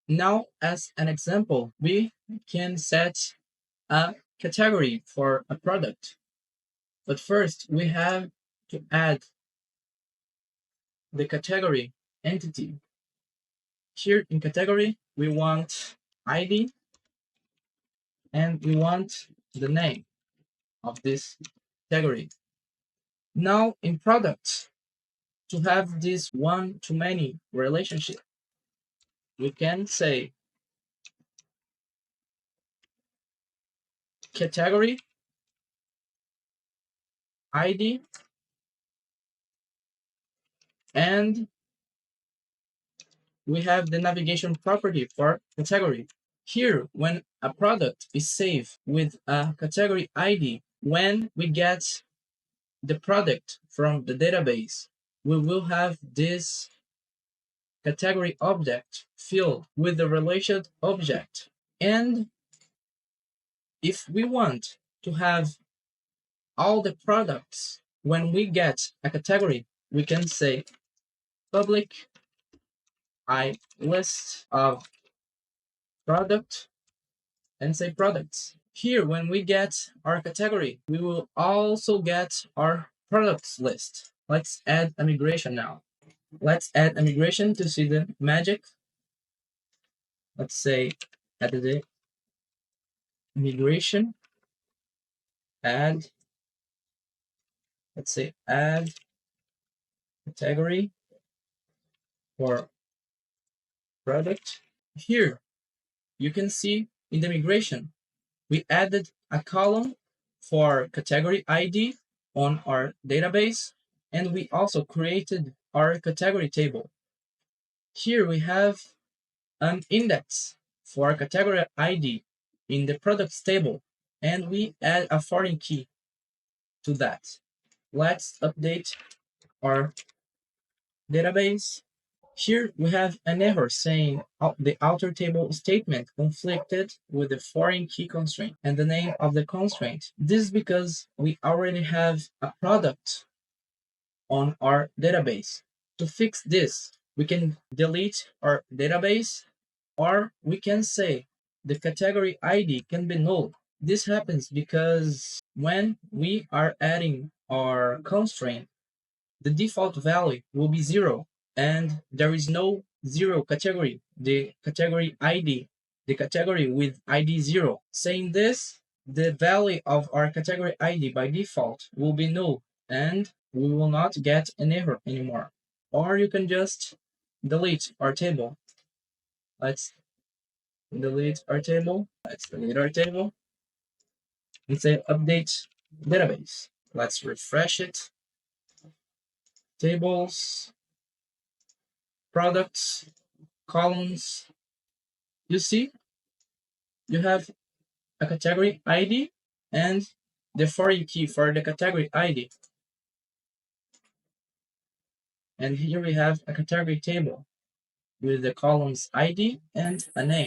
Now, as an example, we can set a category for a product. But first, we have to add the category entity. Here in category, we want ID and we want the name of this category. Now in product, to have this one-to-many relationship, we can say category ID and we have the navigation property for category. Here, when a product is saved with a category ID, when we get the product from the database, we will have this category object filled with the related object. And if we want to have all the products when we get a category, we can say public list of product and say products. Here, when we get our category, we will also get our products list. Let's add a migration now. Let's add a migration to see the magic. Let's say add the migration, add, let's say add category for product. Here, you can see in the migration, we added a column for category ID on our database, and we also created our category table. Here we have an index for category ID in the products table, and we add a foreign key to that. Let's update our database. Here we have an error saying the outer table statement conflicted with the foreign key constraint and the name of the constraint. This is because we already have a product on our database. To fix this, we can delete our database, or we can say the category ID can be null. This happens because when we are adding our constraint, the default value will be 0, and there is no 0 category, the category ID, the category with ID 0. Saying this, the value of our category ID by default will be null, and we will not get an error anymore. Or you can just delete our table. Let's delete our table. Let's delete our table and say update database. Let's refresh it. Tables, products, columns. You see, you have a category ID and the foreign key for the category ID. And here we have a category table with the columns ID and a name.